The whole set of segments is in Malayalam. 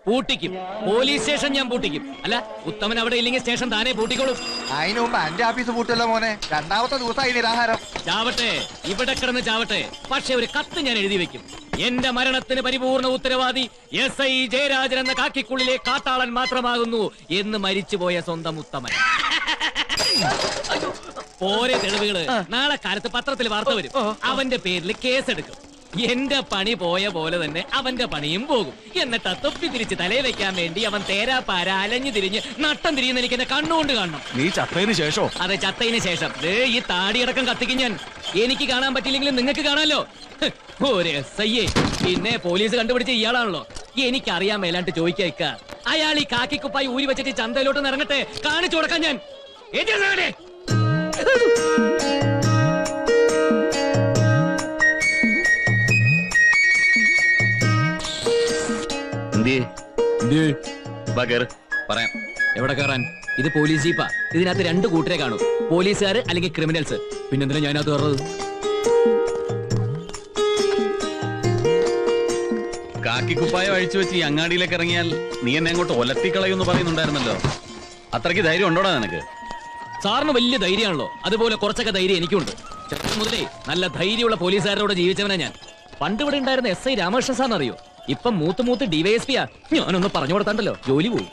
പൂട്ടിക്കും. പോലീസ് സ്റ്റേഷൻ ഞാൻ പൂട്ടിക്കും. അല്ല, ഉത്തമൻ അവിടെ ഇല്ലെങ്കിൽ സ്റ്റേഷൻ താനേ പൂട്ടിക്കോളും. അതിനു മുമ്പ് എന്റെ ഓഫീസ് പൂട്ടല്ലോ മോനെ. രണ്ടാമത്തെ ദിവസമായി നിരാഹാരം. ചാവട്ടെ, ഇവിടെ കിടന്ന് ചാവട്ടെ. പക്ഷെ ഒരു കത്ത് ഞാൻ എഴുതി വെക്കും. എന്റെ മരണത്തിന് പരിപൂർണ ഉത്തരവാദി SI ജയരാജൻ എന്ന കാക്കിക്കുള്ളിലെ കാട്ടാളൻ മാത്രമാകുന്നു എന്ന് മരിച്ചുപോയ സ്വന്തം ഉത്തമൻ. ഓരോ തെളിവുകള് നാളെ കാലത്ത് പത്രത്തിൽ വാർത്ത വരും. അവന്റെ പേരിൽ കേസെടുക്കും. എന്റെ പണി പോയ പോലെ തന്നെ അവന്റെ പണിയും പോകും. എന്നിട്ട് തൊപ്പി തിരിച്ച് തലയിൽ വെക്കാൻ വേണ്ടി അവൻ തേരാപ്പാര അലഞ്ഞു തിരിഞ്ഞ് നട്ടം തിരിയുന്ന എനിക്ക് എന്നെ കണ്ണുകൊണ്ട് കാണണം. നീ ചത്തതിന് ശേഷം? അതെ, ചത്തതിന് ശേഷം. ഈ താടിയടക്കം കത്തിക്കും ഞാൻ. എനിക്ക് കാണാൻ പറ്റില്ലെങ്കിലും നിങ്ങൾക്ക് കാണാമല്ലോ. ഒരു SI. പിന്നെ പോലീസ് കണ്ടുപിടിച്ച ഇയാളാണല്ലോ. എനിക്കറിയാൻ മേലാണ്ട് ചോദിക്കുക. അയാൾ ഈ കാക്കിക്കുപ്പായി ഊരി വെച്ചിട്ട് ചന്തയിലോട്ട് ഇറങ്ങട്ടെ, കാണിച്ചു കൊടുക്കാൻ ഞാൻ. പറയാം. എവിടെ കയറാൻ? ഇത് പോലീസ് ജീപ്പാ. ഇതിനകത്ത് 2 കൂട്ടരെ കാണും, പോലീസുകാർ അല്ലെങ്കിൽ ക്രിമിനൽസ്. പിന്നെന്തിനാ ഞാനകത്ത് കയറുന്നത്? കാക്കിക്കുപ്പായ അഴിച്ചു വെച്ച് ഈ അങ്ങാടിയിലേക്ക് ഇറങ്ങിയാൽ നീ എന്നെ അങ്ങോട്ട് ഒലത്തിക്കളയെന്ന് പറയുന്നുണ്ടായിരുന്നല്ലോ. അത്രയ്ക്ക് ധൈര്യം ഉണ്ടോടാ നിനക്ക്? സാറിന് വലിയ ധൈര്യമാണല്ലോ. അതുപോലെ കുറച്ചൊക്കെ ധൈര്യം എനിക്കുണ്ട്. ചെറുപ്പം മുതലേ നല്ല ധൈര്യമുള്ള പോലീസുകാരോട് ജീവിച്ചവനാ ഞാൻ. പണ്ട് ഇവിടെ ഉണ്ടായിരുന്ന SI രാമകൃഷ്ണൻ സാറിന് അറിയോ? ഇപ്പം മൂത്ത് DYSP. ഞാനൊന്ന് പറഞ്ഞു കൊടുത്താണ്ടല്ലോ ജോലി പോവും.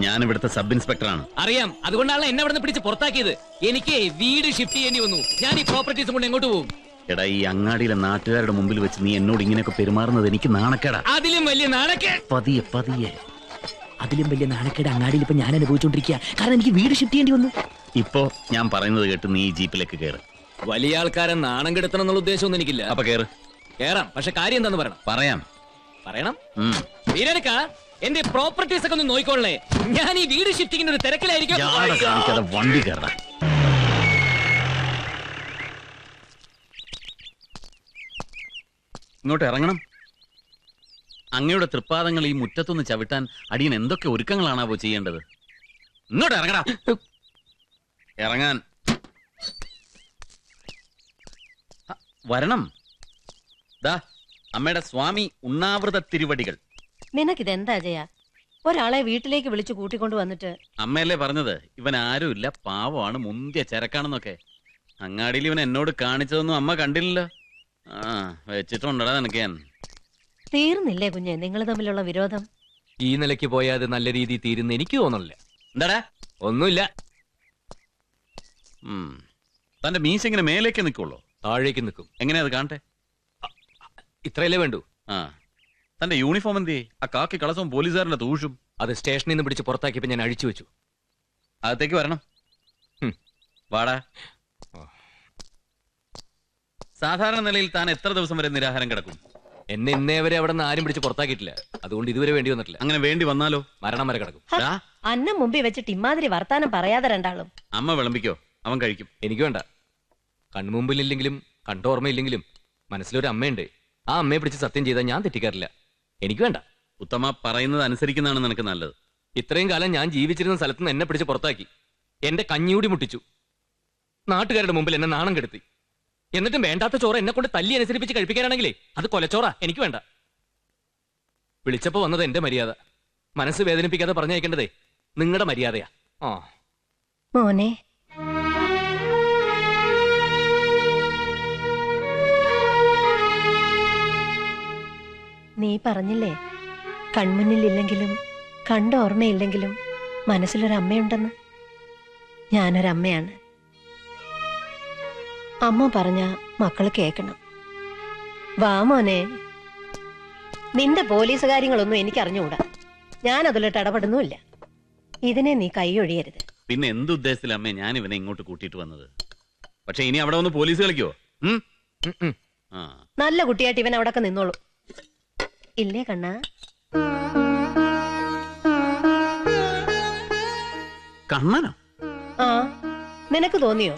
ഞാൻ ഇവിടുത്തെ സബ് ഇൻസ്പെക്ടറാണ്. അറിയാം. അതുകൊണ്ടാണ് എന്നെ അവിടെ പിടിച്ച് പുറത്താക്കിയത്. എനിക്ക് വീട് ഷിഫ്റ്റ് ചെയ്യേണ്ടി വന്നു. ഞാൻ ഈ പ്രോപ്പർട്ടീസ് കൊണ്ട് എങ്ങോട്ട് പോകും? എടാ, ഈ അങ്ങാടിയിലെ നാട്ടുകാരുടെ മുമ്പിൽ വെച്ച് നീ എന്നോട് ഇങ്ങനെയൊക്കെ പെരുമാറുന്നത് എനിക്ക് നാണക്കേടാ. അതിലും വലിയ നാണക്കേട്. പതിയെ അതിലും വലിയ നാണക്കേട് അങ്ങാടിയിൽ ഇപ്പൊ ഞാൻ അനുഭവിച്ചോണ്ടിരിക്കുക. കാരണം എനിക്ക് വീട് ഷിഫ്റ്റ് ചെയ്യേണ്ടി വന്നു. ഇപ്പോ ഞാൻ പറയുന്നത് കേട്ട് നീ ഈ ജീപ്പിലേക്ക് കയറ്. വലിയ ആൾക്കാരെ നാണം കെടുത്തണം എന്നുള്ള ഉദ്ദേശമൊന്നും എനിക്കില്ല. അപ്പൊ കേറാം. പക്ഷെ കാര്യം എന്താന്ന് പറയണം. വീരനക്ക, എന്റെ പ്രോപ്പർട്ടീസ് ഒക്കെ ഒന്ന് നോക്കിക്കൊള്ളേ. ഞാൻ ഈ വീട് ഷിഫ്റ്റിങ്ങിന്റെ ഒരു തിരക്കിലായിരിക്കും. വണ്ടി കയറാം. ഇങ്ങോട്ട് ഇറങ്ങണം. അങ്ങയുടെ തൃപ്പാദങ്ങൾ ഈ മുറ്റത്തൊന്ന് ചവിട്ടാൻ അടിയൻ എന്തൊക്കെ ഒരുക്കങ്ങളാണാവോ ചെയ്യേണ്ടത്? ഇങ്ങോട്ട് ഇറങ്ങടാ. ഇറങ്ങാൻ വരണം. ദാ അമ്മയുടെ സ്വാമി ഉണ്ണാവൃത തിരുവടികൾ. നിനക്കിതെന്താ ജയ? ഒരാളെ വീട്ടിലേക്ക് വിളിച്ചു കൂട്ടിക്കൊണ്ട് വന്നിട്ട്. അമ്മയല്ലേ പറഞ്ഞത് ഇവൻ ആരുമില്ല, പാവമാണ്, മുന്തിയ ചരക്കാണെന്നൊക്കെ. അങ്ങാടിയിൽ ഇവൻ എന്നോട് കാണിച്ചതൊന്നും അമ്മ കണ്ടില്ലല്ലോ. വെച്ചിട്ടുണ്ടടാ നിനക്ക് ഞാൻ. തീർന്നില്ലേ കുഞ്ഞെ നിങ്ങൾ തമ്മിലുള്ള വിരോധം? ഈ നിലയ്ക്ക് പോയാൽ അത് നല്ല രീതിയിൽ തീരുന്ന എനിക്ക് തോന്നുന്നില്ല. എന്താടാ? ഒന്നുമില്ല. തന്റെ മീശ ഇങ്ങനെ മേലേക്ക് നിൽക്കുള്ളൂ? താഴേക്ക് നിൽക്കും. എങ്ങനെയാ അത് കാണട്ടെ? ഇത്രയല്ലേ വേണ്ടു. തന്റെ യൂണിഫോം എന്തേ? ആ കാക്കി കളസവും പോലീസുകാരന്റെ തൂഷും. അത് സ്റ്റേഷനിൽ നിന്ന് പിടിച്ച് പുറത്താക്കിയപ്പോ ഞാൻ അഴിച്ചു വെച്ചു. അകത്തേക്ക് വരണം. വാടാ. സാധാരണ നിലയിൽ താൻ എത്ര ദിവസം വരെ നിരാഹാരം കിടക്കും? എന്നെ ഇന്നേ വരെ അവിടെ നിന്ന് ആരും പിടിച്ച് പുറത്താക്കിയിട്ടില്ല. അതുകൊണ്ട് ഇതുവരെ വേണ്ടി വന്നിട്ടില്ല. അങ്ങനെ വേണ്ടി വന്നാലോ? മരണം വരെ കിടക്കും. അന്നം മുമ്പിൽ വെച്ചിട്ട് ഇമാതിരി വർത്താനം പറയാതെ രണ്ടാളും. അമ്മ വിളമ്പിക്കോ, അവൻ കഴിക്കും. എനിക്ക് വേണ്ട. കൺമുമ്പിലില്ലെങ്കിലും കണ്ടോർമ്മയില്ലെങ്കിലും മനസ്സിലൊരു അമ്മയുണ്ട്. ആ അമ്മയെ പിടിച്ച് സത്യം ചെയ്താൽ ഞാൻ തെറ്റിക്കാറില്ല. എനിക്ക് വേണ്ട. ഉത്തമ പറയുന്നത് അനുസരിക്കുന്നതാണ് നിനക്ക് നല്ലത്. ഇത്രയും കാലം ഞാൻ ജീവിച്ചിരുന്ന സ്ഥലത്ത് നിന്ന് എന്നെ പിടിച്ച് പുറത്താക്കി. എന്റെ കഞ്ഞിയൂടി മുട്ടിച്ചു. നാട്ടുകാരുടെ മുമ്പിൽ എന്നെ നാണം കെടുത്തി. എന്നിട്ടും വേണ്ടാത്ത ചോറ് എന്നെ കൊണ്ട് തല്ലി അനുസരിപ്പിച്ച് കഴിപ്പിക്കാനാണെങ്കിലേ അത് കൊലച്ചോറാ. എനിക്ക് വേണ്ട. വിളിച്ചപ്പോ വന്നത് എന്റെ മര്യാദ. മനസ്സ് വേദനിപ്പിക്കാതെ പറഞ്ഞയക്കേണ്ടതേ നിങ്ങളുടെ മര്യാദയാ. മോനെ, നീ പറഞ്ഞില്ലേ കൺമുന്നിലില്ലെങ്കിലും കണ്ട ഓർമ്മയില്ലെങ്കിലും മനസ്സിലൊരമ്മയുണ്ടെന്ന്. ഞാനൊരമ്മയാണ്. അമ്മ പറഞ്ഞ മക്കള് കേക്കണം. വാ മോനെ. നിന്റെ പോലീസ് കാര്യങ്ങളൊന്നും എനിക്ക് അറിഞ്ഞുകൂടാ. ഞാൻ അതിലിട്ട് ഇടപെടുന്നുമില്ല. ഇതിനെ നീ കൈയൊഴിയരുത്. പിന്നെ എന്തുദ്ദേശത്തിലമ്മേ ഞാൻ ഇവനെ ഇങ്ങോട്ട് കൂട്ടിയിട്ട് വന്നത്? പക്ഷെ ഇനി അവിടെ വന്ന് പോലീസ് കളിക്കോ? നല്ല കുട്ടിയായിട്ട് ഇവൻ അവിടെ നിന്നോളൂ. ഇല്ലേ കണ്ണാ? കണ്ണനോ? ആ, നിനക്ക് തോന്നിയോ?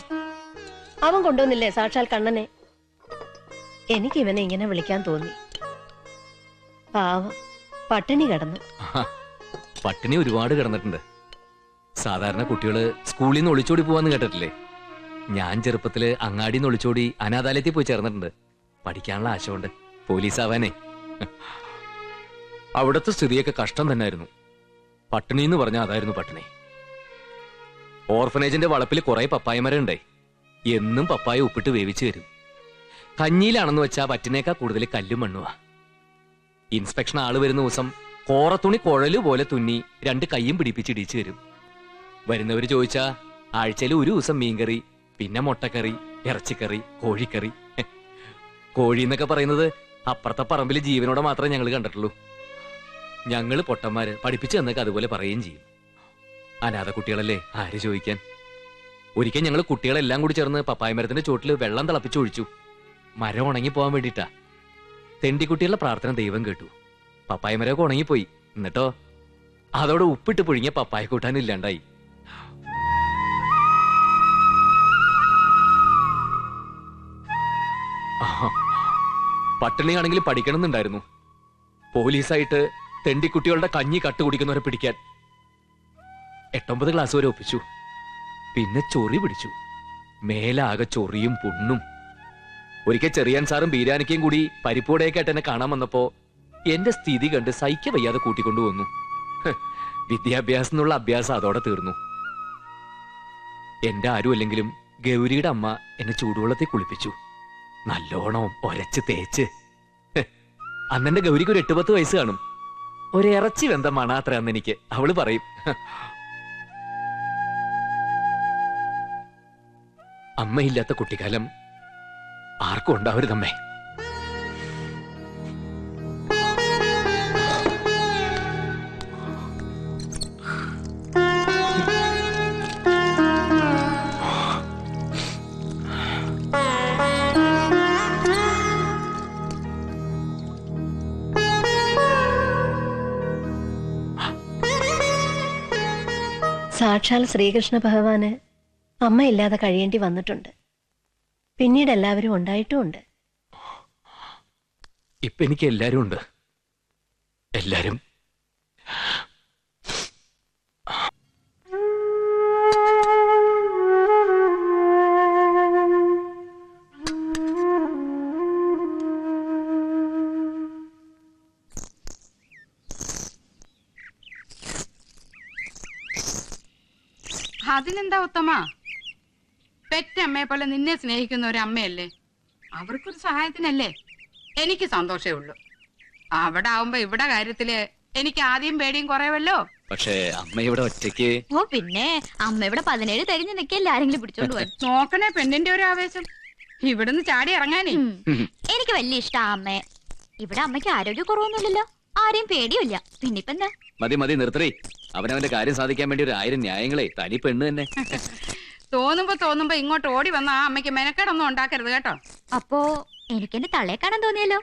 അവൻ കൊണ്ടുവന്നില്ലേ സാക്ഷാൽ കണ്ണനെ? എനിക്ക് ഇവനെ ഇങ്ങനെ വിളിക്കാൻ തോന്നി. പാവം, പട്ടിണി കിടന്നു. പട്ടിണി ഒരുപാട് കിടന്നിട്ടുണ്ട്. സാധാരണ കുട്ടികള് സ്കൂളിൽ നിന്ന് ഒളിച്ചോടി പോവാന്ന് കേട്ടിട്ടില്ലേ? ഞാൻ ചെറുപ്പത്തില് അങ്ങാടിന്ന് ഒളിച്ചോടി അനാഥാലയത്തിൽ പോയി ചേർന്നിട്ടുണ്ട്. പഠിക്കാനുള്ള ആശ കൊണ്ട് പോലീസ് ആവാനേ. അവിടുത്തെ സ്ഥിതിയൊക്കെ കഷ്ടം തന്നെയായിരുന്നു. പട്ടിണി എന്ന് പറഞ്ഞാൽ അതായിരുന്നു പട്ടിണി. ഓർഫനേജിന്റെ വളപ്പിൽ കുറെ പപ്പായ മരം ഉണ്ടായി. എന്നും പപ്പായ ഉപ്പിട്ട് വേവിച്ചു തരും. കഞ്ഞിയിലാണെന്ന് വെച്ചാ വറ്റിനേക്കാ കൂടുതൽ കല്ലും മണ്ണുവാ. ഇൻസ്പെക്ഷൻ ആള് വരുന്ന ദിവസം കോറത്തുണി കുഴല് പോലെ തുന്നി 2 കൈയും പിടിപ്പിച്ചിടിച്ചു തരും. വരുന്നവര് ചോദിച്ചാ ആഴ്ചയിൽ ഒരു ദിവസം മീൻകറി, പിന്നെ മുട്ടക്കറി, ഇറച്ചിക്കറി, കോഴിക്കറി. കോഴി എന്നൊക്കെ പറയുന്നത് അപ്പുറത്തെ പറമ്പിൽ ജീവനോടെ മാത്രമേ ഞങ്ങൾ കണ്ടിട്ടുള്ളൂ. ഞങ്ങള് പൊട്ടന്മാര് പഠിപ്പിച്ചു തന്നൊക്കെ അതുപോലെ പറയുകയും ചെയ്യും. അനാഥ കുട്ടികളല്ലേ, ആര് ചോദിക്കാൻ. ഒരിക്കൽ ഞങ്ങൾ കുട്ടികളെല്ലാം കൂടി ചേർന്ന് പപ്പായ മരത്തിന്റെ ചോട്ടിൽ വെള്ളം തിളപ്പിച്ചൊഴിച്ചു. മരം ഉണങ്ങി പോകാൻ വേണ്ടിട്ടാ. തെണ്ടിക്കുട്ടികളുടെ പ്രാർത്ഥന ദൈവം കേട്ടു. പപ്പായ മരമൊക്കെ ഉണങ്ങിപ്പോയി. എന്നിട്ടോ അതോടെ ഉപ്പിട്ട് പുഴുങ്ങിയ പപ്പായ കൂട്ടാനില്ലാണ്ടായി. പട്ടിണിയാണെങ്കിൽ പഠിക്കണമെന്നുണ്ടായിരുന്നു. പോലീസായിട്ട് തെണ്ടിക്കുട്ടികളുടെ കഞ്ഞി കട്ടുകുടിക്കുന്നവരെ പിടിക്കാൻ 8-9 ക്ലാസ് വരെ ഒപ്പിച്ചു. പിന്നെ ചൊറി പിടിച്ചു. മേലാകെ ചൊറിയും പുണ്ണും. ഒരിക്കൽ ചെറിയാൻ സാറും ബീരാനിക്കയും കൂടി പരിപ്പൂടെയൊക്കെ ആയിട്ട് എന്നെ കാണാൻ വന്നപ്പോ എന്റെ സ്ഥിതി കണ്ട് സഹിക്ക വയ്യാതെ കൂട്ടിക്കൊണ്ടുവന്നു. വിദ്യാഭ്യാസം എന്നുള്ള അഭ്യാസം അതോടെ തീർന്നു. എന്റെ ആരും അല്ലെങ്കിലും ഗൗരിയുടെ അമ്മ എന്നെ ചൂടുവെള്ളത്തിൽ കുളിപ്പിച്ചു. നല്ലോണം ഒരച്ച് തേച്ച്. അന്നെന്റെ ഗൗരിക്ക് ഒരു 8-10 വയസ്സ് കാണും. ഒരിറച്ചി വെന്ത മണാത്ര അന്ന് എനിക്ക്. അവള് പറയും, അമ്മയില്ലാത്ത കുട്ടിക്കാലം ആർക്കും ഉണ്ടാവരുതമ്മേ. സാക്ഷാൽ ശ്രീകൃഷ്ണ ഭഗവാന് അമ്മയില്ലാതെ കഴിയേണ്ടി വന്നിട്ടുണ്ട്. പിന്നീട് എല്ലാവരും ഉണ്ടായിട്ടുമുണ്ട്. ഇപ്പൊ എനിക്ക് എല്ലാരും ഉണ്ട്. എല്ലാരും. അതിനെന്താ ഉത്തമ, പെറ്റമ്മയെ പോലെ നിന്നെ സ്നേഹിക്കുന്ന ഒരു അമ്മയല്ലേ, അവർക്കൊരു സഹായത്തിനല്ലേ. എനിക്ക് സന്തോഷമേ ഉള്ളൂ. അവിടെ ആവുമ്പോ ഇവിടെ കാര്യത്തില് എനിക്ക് ആദ്യം പേടിയും കുറയുമല്ലോ. പക്ഷേ അമ്മ ഇവിടെ ഒറ്റയ്ക്ക്. ഓ പിന്നെ അമ്മ ഇവിടെ 17 തികഞ്ഞ് നിൽക്കല്ലേ, ആരെങ്കിലും പിടിച്ചോണ്ട് പോയി. നോക്കണേ പെണ്ണിന്റെ ഒരു ആവേശം. ഇവിടുന്ന് ചാടി ഇറങ്ങാനേ എനിക്ക് വലിയ ഇഷ്ടാ അമ്മയെ. ഇവിടെ അമ്മയ്ക്ക് ആരോഗ്യ കുറവൊന്നുമില്ലല്ലോ, ആരെയും പേടിയില്ല. പിന്നിപ്പെന്താ. മതി മതി നിർത്തറി. അവനവന്റെ കാര്യം സാധിക്കാൻ വേണ്ടി 1000 ന്യായങ്ങളെ. തനി പെണ്ണ് തന്നെ. തോന്നുമ്പോ ഇങ്ങോട്ട് ഓടി വന്ന ആ അമ്മയ്ക്ക് മെനക്കേടൊന്നും ഉണ്ടാക്കരുത് കേട്ടോ. അപ്പോ എനിക്കെന്റെ തള്ളയെ കാണാൻ തോന്നിയല്ലോ.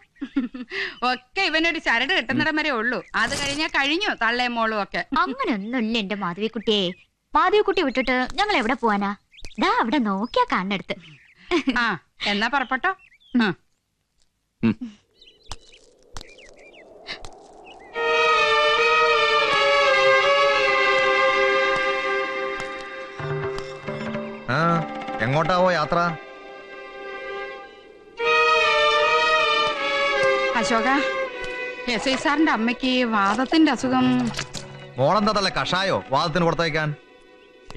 ഒക്കെ ഇവനൊരു ചരട് കിട്ടുന്നിടം വരെ ഉള്ളൂ. അത് കഴിഞ്ഞാ കഴിഞ്ഞു തള്ളയും മോളും ഒക്കെ. അങ്ങനൊന്നുമില്ല എന്റെ മാധവിക്കുട്ടിയെ. മാധവിക്കുട്ടി വിട്ടിട്ട് ഞങ്ങൾ എവിടെ പോവാനാ? ദാ അവിടെ നോക്കിയാ കാണടുത്ത്. ആ എന്നാ പറപ്പെട്ടോ. എങ്ങോട്ടാവോ യാത്ര? അശോക, എസ്.ഐ. സാറിന്റെ അമ്മയ്ക്ക് വാദത്തിന്റെ അസുഖം. മോളെന്താ കഷായോ വാദത്തിന് കൊടുത്തയക്കാൻ?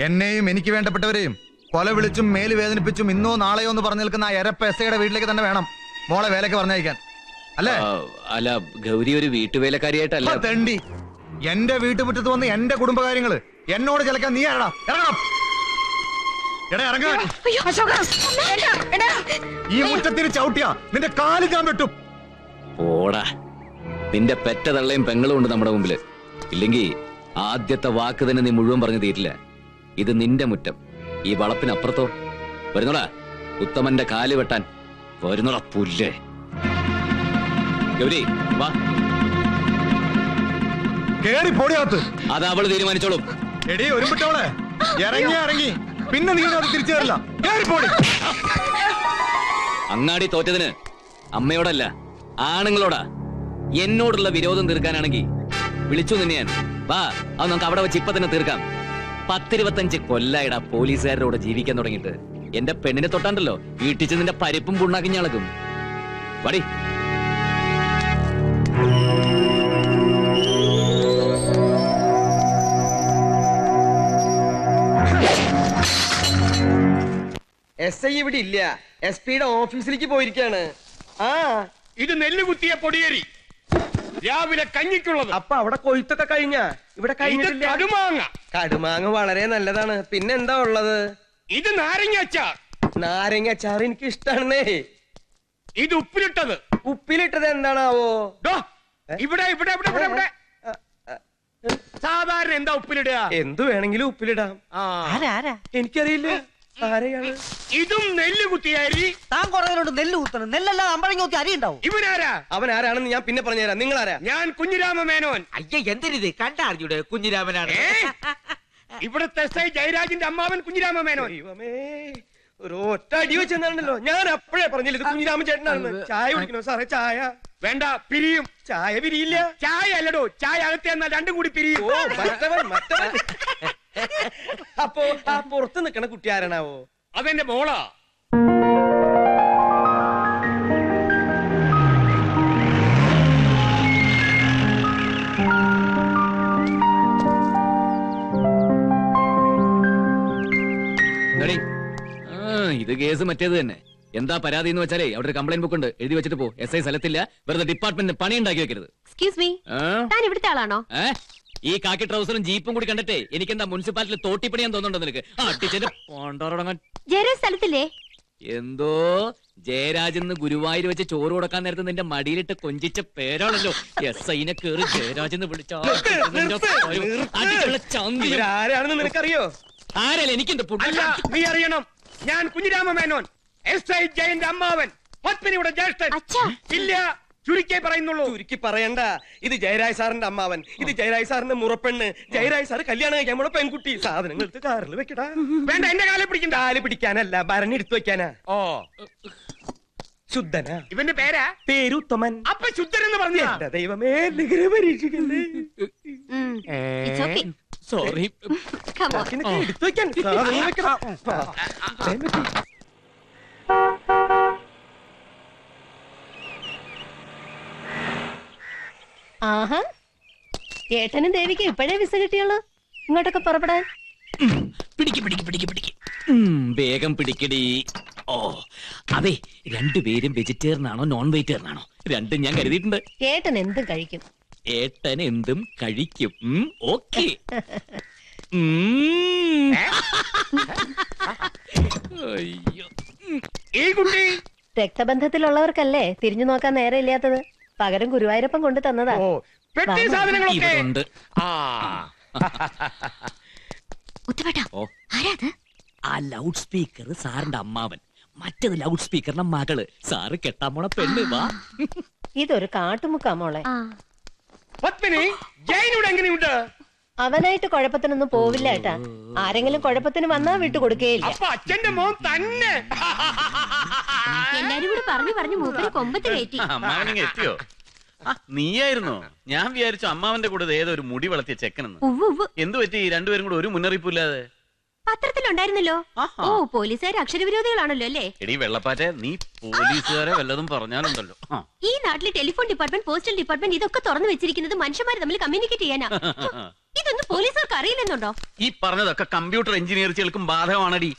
എന്നെയും എനിക്ക് വേണ്ടപ്പെട്ടവരെയും കൊല വിളിച്ചും മേല് വേദനിപ്പിച്ചും ഇന്നോ നാളെയോ എന്ന് പറഞ്ഞു നിൽക്കുന്ന ആ എരപ്പ എസ്.ഐയുടെ വീട്ടിലേക്ക് തന്നെ വേണം മോളെ വേലക്ക് പറഞ്ഞയക്കാൻ, അല്ലേ? അല്ല, ഗൗരി ഒരു വീട്ടുവേലക്കാരിയായിട്ടല്ല. തെണ്ടി, എന്റെ വീട്ടുമുറ്റത്ത് വന്ന് എന്റെ കുടുംബകാര്യങ്ങള് എന്നോട് ചിലക്കാൻ നീ ആരടാ? ഇറങ്ങണം. ഈ മുറ്റത്തിന് ചവിട്ടിയാ നിന്റെ കാല് ഞാൻ വെട്ടും. ഓടാ, നിന്റെ പെറ്റ തള്ളയും പെങ്ങളും ഉണ്ട് നമ്മുടെ മുമ്പില്. ഇല്ലെങ്കി ആദ്യത്തെ വാക്ക് തന്നെ നീ മുഴുവൻ പറഞ്ഞു തീരില്ല. ഇത് നിന്റെ മുറ്റം. ഈ വളപ്പിനപ്പുറത്തോ വരുന്നോടാ ഉത്തമന്റെ കാല് വെട്ടാൻ. വരുന്നോടാ പുല്ലേ. ഗൗരി വാ. കേറി പൊടിയാത്ത്. അത് അവള് തീരുമാനിച്ചോളും. എടീ ഒരുമിട്ടവളെ, ഇറങ്ങി പിന്നെ നീ അത് തിരിച്ചു തരില്ല. കേറിപ്പോടി. അങ്ങാടി തോറ്റതിന് അമ്മയോടല്ല ആണുങ്ങളോടാ. എന്നോടുള്ള വിരോധം തീർക്കാനാണെങ്കിൽ വിളിച്ചു നിന്നെ ഞാൻ. വാ, അത് നമുക്ക് അവിടെ വെച്ച് ഇപ്പൊ തന്നെ തീർക്കാം. 10-25 കൊല്ലായിടാ പോലീസുകാരോട് ജീവിക്കാൻ തുടങ്ങിയിട്ട്. എന്റെ പെണ്ണിനെ തൊട്ടാണ്ടല്ലോ വീട്ടിച്ച് നിന്റെ പരിപ്പും പുണ്ണാക്കി ഞളക്കും. വടി. SI ഇവിടെ ഇല്ല, SP-യുടെ ഓഫീസിലേക്ക് പോയിരിക്കാണ്. ആ, ഇത് നെല്ല് കുത്തിയ പൊടിയരി, രാവിലെ കഞ്ഞിക്കുള്ളത്. അപ്പൊ അവിടെ കൊയ്ത്തൊക്കെ കഴിഞ്ഞ? ഇവിടെ ഇത് കഴിഞ്ഞിട്ടില്ല. കടുമാങ്ങ. കടുമാങ്ങ വളരെ നല്ലതാണ്. പിന്നെന്താ ഉള്ളത്? ഇത് നാരങ്ങ അച്ചാർ. നാരങ്ങ അച്ചാർ എനിക്ക് ഇഷ്ടാണെന്നേ. ഇത് ഉപ്പിലിട്ടത്. ഉപ്പിലിട്ടത് എന്താണാവോ? ദോ, ഇവിടെ ഇവിടെ ഇവിടെ ഇവിടെ ഇവിടെ സാധാരണ എന്താ ഉപ്പിലിടുക? എന്തു വേണമെങ്കിലും ഉപ്പിലിടാം. ആ, എനിക്കറിയില്ല ആരെയാണ്. ഇതും നെല്ല് കുത്തിയ അരി. താൻ കുറേ നെല്ല് കുത്തണം. നെല്ലെല്ലാം അമ്പഴങ്ങ കുത്തി അരി ഉണ്ടാവും. ഇവനാരാ? അവൻ ആരാണെന്ന് ഞാൻ പിന്നെ പറഞ്ഞുതരാം. നിങ്ങൾ ആരാ? ഞാൻ കുഞ്ഞിരാമ മേനോൻ. അയ്യ എന്തിനിത് കണ്ടറിഞ്ഞൂടെ കുഞ്ഞിരാമനാണ്. ഏ? ഇവിടുത്തെ SI ജയരാജിന്റെ അമ്മാവൻ കുഞ്ഞിരാമ മേനോൻ. ദൈവമേ, ഒരു ഒറ്റ അടി വെച്ചെന്നാണല്ലോ. ഞാൻ അപ്പോഴേ പറഞ്ഞില്ല ഇത് കുഞ്ഞിരാമൻ ചേട്ടനാണെന്ന്. ചായ കുടിക്കണോ സാറേ? ചായ വേണ്ട, പിരിയും. ചായ പിരിയില്ല. ചായ അല്ലടോ, ചായ അകത്ത് എന്നാൽ രണ്ടും കൂടി പിരിയും. ഓ, മറ്റവൻ. അപ്പോ ആ പുറത്ത് നിക്കണ കുട്ടി ആരാണാവോ? അതെന്റെ മോളാ. എടീ, ഇത് കേസ് മറ്റേത് തന്നെ. എന്താ പരാതി എന്ന് വെച്ചാലേ അവിടെ ഒരു കംപ്ലൈന്റ് ബുക്ക് ഉണ്ട്, എഴുതി വെച്ചിട്ട് പോ. SI സ്ഥലത്തില്ല, വെറുതെ ഡിപ്പാർട്ട്മെന്റിന് പണി ഉണ്ടാക്കി വെക്കരുത്. എക്സ്ക്യൂസ് മീ, താൻ ഇവിടുത്തെ ആളാണോ? ഈ കാക്കി ട്രൗസറും ജീപ്പും കൂടി കണ്ടിട്ടേ എനിക്കെന്താ മുനിസിപ്പാലിറ്റിയിൽ തോട്ടിപ്പണിയാൻ തോന്നുന്നുണ്ടോ നിനക്ക്? അടിച്ചെന്റെ പോണ്ടോറടങ്ങാൻ. ജയരാജ് സ്ഥലത്തില്ലേ? എന്തോ ജയരാജെന്ന് ഗുരുവായൂർ വെച്ച് ചോറ് കൊടുക്കാൻ നേരത്തെ നിന്റെ മടിയിലിട്ട് കൊഞ്ചിച്ച പേരാണല്ലോ. SIനെ കേറി ജയരാജെന്ന് വിളിച്ചാ ഇവരാരാണെന്ന് നിനക്കറിയോ? ആരല്ല എനിക്കെന്ത് അല്ല, നീ അറിയണം. ഞാൻ കുഞ്ഞിരാമ മേനോൻ, SI ജയന്റെ അമ്മാവൻ, പത്മിനിയുടെ ജ്യേഷ്ഠൻ. അച്ഛാ. ഇല്ല, ചുരുക്കേ പറയുന്നുള്ളൂ. ചുരുക്കി പറയണ്ട. ഇത് ജയരാജ് സാറിന്റെ അമ്മാവൻ, ഇത് ജയരാജ് സാറിന്റെ മുറപ്പെണ്ണ്. ജയരാജ് സാറ് കല്യാണം കഴിക്കാൻ നമ്മളെ പെൺകുട്ടി. സാധനങ്ങൾ എടുത്ത് കാറിൽ വെക്കടാ. വേണ്ട, എന്റെ കാലെ പിടിക്കണ്ട. കാല് പിടിക്കാനല്ല, ഭരണി എടുത്തു വെക്കാനാ. ഓ, ശുദ്ധനാ. ഇവന്റെ പേരാ? പേരുത്തമൻ. അപ്പൊ ശുദ്ധൻ എന്ന് പറഞ്ഞ. എന്റെ ദൈവമേ, നിഗര പരീക്ഷിക്കല്ലേ. It's okay. Sorry. Come on. ഇതൊക്കെ എടുത്തു വെക്കാൻ സാധനങ്ങൾ വെക്കണം. വേഗം വെക്ക്. ആഹാ, ഏട്ടനും ദേവിക്ക് ഇപ്പോഴേ വിസ കിട്ടിയുള്ളൂ ഇങ്ങോട്ടൊക്കെ പുറപ്പെടാൻ. പിടിക്ക് പിടിക്ക് പിടിക്ക് പിടിക്ക്. വേഗം പിടിക്കടി. ഓ, അതെ, രണ്ടുപേരും വെജിറ്റേറിയൻ ആണോ നോൺ വെജിറ്റേറിയൻ ആണോ? രണ്ടും ഞാൻ കരുതിയിട്ടുണ്ട്. ഏട്ടൻ എന്തും കഴിക്കും. ഏട്ടൻ എന്തും കഴിക്കും. ഓക്കെ. അയ്യോ, ഈ കുട്ടി രക്തബന്ധത്തിലുള്ളവർക്കല്ലേ തിരിഞ്ഞു നോക്കാൻ നേരം ഇല്ലാത്തത്. പകരം ഗുരുവായൂരപ്പൻ കൊണ്ടു തന്നതാ. ഓ, പെട്ടി സാധനങ്ങളൊക്കെ ഇവരുണ്ട്. ആ. ഉത്തമേട്ടാ, ഓ, ആരാ അത്? ആ ലൗഡ് സ്പീക്കർ സാറിന്റെ അമ്മാവൻ, മറ്റേത് ലൗഡ് സ്പീക്കറിന്റെ മകള്. സാറ് കെട്ടാൻ പോണ പെണ്ണ്. വാ. ഇതൊരു കാട്ടുമുക്കാ മോളെ. ആ, പത്മിനി, ജയനോട് എങ്ങനെയുണ്ട്? അവനായിട്ട് കുഴപ്പത്തിനൊന്നും പോവില്ല ഏട്ടാ. ആരെങ്കിലും കുഴപ്പത്തിന് വന്നാ വിട്ടു കൊടുക്കുകയില്ല. അപ്പൊ അച്ഛന്റെ മോൻ തന്നെ. എല്ലാരും കൂടി പറഞ്ഞു മൂപ്പര് കൊമ്പത്ത് കയറ്റി. അമ്മാവനിങ്ങ എത്തിയോ? നീയായിരുന്നോ? ഞാൻ വിചാരിച്ചു അമ്മാവന്റെ കൂടെ ഏതോ ഒരു മുടി വളർത്തിയ ചെക്കനെന്ന്. ഉവ്വ്. എന്തു പറ്റി രണ്ടുപേരും കൂടെ ഒരു മുന്നറിയിപ്പില്ലാതെ? പത്രത്തിലുണ്ടായിരുന്നല്ലോ. ആഹാ. ഓ, പോലീസുകാർ അക്ഷരവിരോധികളാണല്ലോ അല്ലേ? എടീ വെള്ളപ്പാറ്റെ, നീ പോലീസുകാരെ വല്ലതും പറഞ്ഞാലുണ്ടല്ലോ. ഈ നാട്ടിലെ ടെലിഫോൺ ഡിപ്പാർട്ട്മെന്റ്, പോസ്റ്റൽ ഡിപ്പാർട്ട്മെന്റ് ഇതൊക്കെ തുറന്നു വെച്ചിരിക്കുന്നത് മനുഷ്യന്മാർ തമ്മിൽ കമ്മ്യൂണിക്കേറ്റ് ചെയ്യാനാ. ഇതൊന്നും പോലീസുകാർക്ക് അറിയില്ലെന്നുണ്ടോ? ഈ പറഞ്ഞതൊക്കെ കമ്പ്യൂട്ടർ എഞ്ചിനീയർസുകൾക്കും ബാധകമാണടി.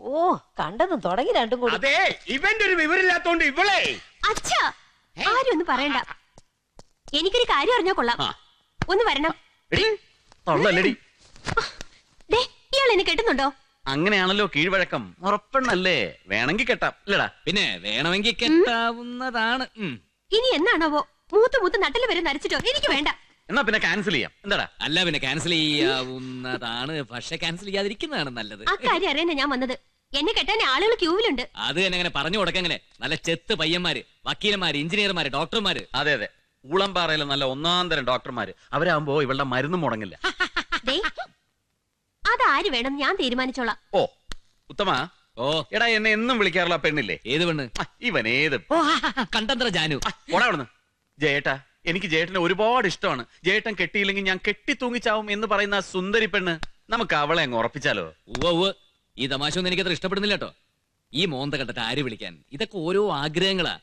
ഓ, കണ്ടതും തുടങ്ങി രണ്ടും കൂടി. അതെ, ഇവന്റെ ഒരു വിവരമില്ലാത്തോണ്ട് ഇവളെ. അച്ഛാ, ആരും ഒന്നും പറയണ്ട. എനിക്കൊരു കാര്യം അറിഞ്ഞാ കൊള്ളാം. ഒന്ന് വരണം. എടീ, തള്ളല്ലടി. ദേ, ഇയാൾ എന്നെ കെട്ടുന്നുണ്ടോ? അങ്ങനെയാണല്ലോ കീഴ്വഴക്കം. ഉറപ്പെണ്ണല്ലേ, വേണമെങ്കിൽ കെട്ടാം ഇല്ലടാ. പിന്നെ വേണമെങ്കിൽ കെട്ടാവുന്നതാണ്. ഇനി എന്നാണാവോ മൂത്ത് നട്ടല് വരെ നരച്ചിട്ടോ? എനിക്ക് വേണ്ട. എന്നാ പിന്നെ ക്യാൻസൽ ചെയ്യാം. എന്താടാ? അല്ല, പിന്നെ ക്യാൻസൽ ചെയ്യാവുന്നതാണ്, പക്ഷെ ക്യാൻസൽ ചെയ്യാതിരിക്കുന്നതാണ് നല്ലത്. ആ കാര്യം അറിയാനാ ഞാൻ വന്നത്. എന്നെ കെട്ടാൻ ആളുകൾ ക്യൂവിലുണ്ട്. അത് തന്നെ അങ്ങനെ പറഞ്ഞു കൊടുക്കങ്ങനെ. നല്ല ചെത്ത് പയ്യന്മാര്, വക്കീലന്മാര്, എഞ്ചിനീയർമാര്, ഡോക്ടർമാര്. അതെ അതെ, ഊളംപാറയിലെ നല്ല ഒന്നാം തരം ഡോക്ടർമാര്. അവരാകുമ്പോ ഇവളുടെ മരുന്ന് മുടങ്ങില്ല. ദേ, അതാര് വേണം ഞാൻ തീരുമാനിച്ചോളാം. ഓ ഉത്തമ. ഓ, എടാ, എന്നെ എന്നും വിളിക്കാറുള്ള പെണ്ണില്ലേ? ഏത് പെണ്ണ്? ഇവൻ ഏത്? കണ്ടത്ര ജാനു. ഓടാ അവിടുന്ന്. ജയേട്ടാ, എനിക്ക് ജയേട്ടനെ ഒരുപാട് ഇഷ്ടമാണ്. ജയേട്ടൻ കെട്ടിയില്ലെങ്കിൽ ഞാൻ കെട്ടി തൂങ്ങിച്ചാവും എന്ന് പറയുന്ന ആ സുന്ദരി പെണ്ണ്, നമുക്ക് അവളെ അങ്ങ് ഉറപ്പിച്ചാലോ? ഉവ്വ്. ഈ തമാശ ഒന്നും എനിക്കത്ര ഇഷ്ടപ്പെടുന്നില്ല കേട്ടോ. ഈ മോന്ത കണ്ടിട്ട് ആര് വിളിക്കാൻ? ഇതൊക്കെ ഓരോ ആഗ്രഹങ്ങളാ.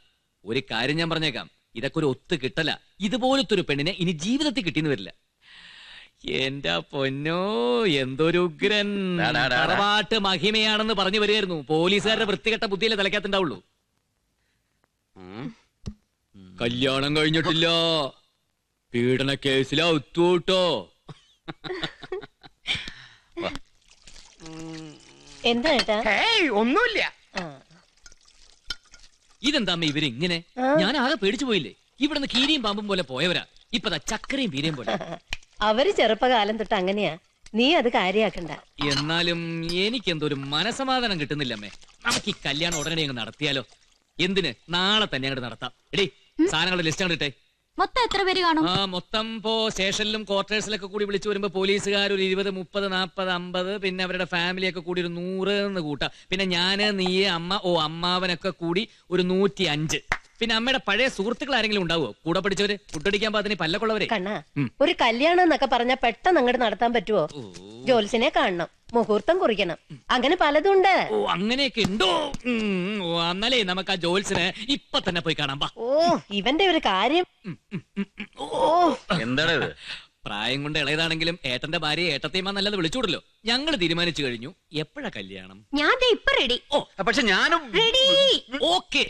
ഒരു കാര്യം ഞാൻ പറഞ്ഞേക്കാം, ഇതൊക്കെ ഒരു ഒത്തു കിട്ടല. ഇതുപോലത്തെ ഒരു പെണ്ണിനെ ഇനി ജീവിതത്തിൽ കിട്ടിയെന്ന് വരില്ല. എന്റെ പൊന്നോ എന്തൊരു ഉഗ്രൻ ഡാ, ഡാ, ഡാ, ഡാ. തറവാട്ട് മഹിമയാണെന്ന് പറഞ്ഞു വരികയായിരുന്നു. പോലീസുകാരുടെ വൃത്തികെട്ട ബുദ്ധിയിലെ തലക്കത്തുണ്ടാവുള്ളൂ. ഉം. കല്യാണം കഴിഞ്ഞിട്ടില്ല, പീഡന കേസിലാ ഒത്തുകൂട്ടോ. എന്താ ഏട്ടാ? ഹേയ് ഒന്നുമില്ല. ആ. ഇതെന്താ അമ്മ ഇവര് ഇങ്ങനെ? ആ. ഞാൻ ആകെ പേടിച്ചു പോയില്ലേ. ഇവിടുന്ന് കീരിയും പാമ്പും പോലെ പോയവരാ, ഇപ്പതാ ചക്കരയും വീരയും പോലെ. അവര് ചെറുപ്പകാലം തൊട്ട് അങ്ങനെയാ, നീ അത് കാര്യാക്കണ്ട. എന്നാലും എനിക്കെന്തോ ഒരു മനസമാധാനം കിട്ടുന്നില്ല അമ്മേ. നമുക്ക് ഈ കല്യാണം ഉടനെ അങ്ങ് നടത്തിയാലോ? എന്തിന്, നാളെ തന്നെ അങ്ങോട്ട് നടത്താം. എടീ സാധനങ്ങളുടെ ലിസ്റ്റ് അങ്ങോട്ട് ഇട്ടേ. മൊത്തം എത്ര പേര് കാണും? മൊത്തം ഇപ്പോ സ്റ്റേഷനിലും ക്വാർട്ടേഴ്സിലൊക്കെ കൂടി വിളിച്ചു വരുമ്പോ പോലീസുകാർ ഒരു 20, 30, 40, 50, പിന്നെ അവരുടെ ഫാമിലിയൊക്കെ കൂടി ഒരു 100 എന്ന് കൂട്ടാം. പിന്നെ ഞാന്, നീ, അമ്മ, അമ്മാവനൊക്കെ കൂടി ഒരു 105. പിന്നെ അമ്മയുടെ പഴയ സുഹൃത്തുക്കൾ ആരെങ്കിലും ഉണ്ടാവോ? കൂടെ പഠിച്ചവര്, ഫുഡടിക്കാൻ പാത്തിന് പല്ലക്കുള്ളവരെ. കണ്ണാ, ഒരു കല്യാണം എന്നൊക്കെ പറഞ്ഞാ പെട്ടെന്ന് അങ്ങോട്ട് നടത്താൻ പറ്റുമോ? ജോത്സ്യനെ കാണണം, മുഹൂർത്തം കുറിക്കണം, അങ്ങനെ പലതും ഉണ്ട്. അങ്ങനെയൊക്കെ ഉണ്ടോ? എന്നാലേ നമുക്ക് ആ ജോത്സ്യനെ ഇപ്പൊ തന്നെ പോയി കാണാം. വാ. ഓ, ഇവന്റെ ഒരു കാര്യം. എന്താടാ ഇത്? പ്രായം കൊണ്ട് ഇളയതാണെങ്കിലും ഏട്ടന്റെ ഭാര്യ ഏട്ടത്തേമാ നല്ലത് വിളിച്ചൂടല്ലോ. ഞങ്ങൾ തീരുമാനിച്ചു കഴിഞ്ഞു. എപ്പോഴാ കല്യാണം? ഞാൻ ദേ ഇപ്പൊ റെഡി. പക്ഷെ ഞാനും റെഡി. ഓക്കേ.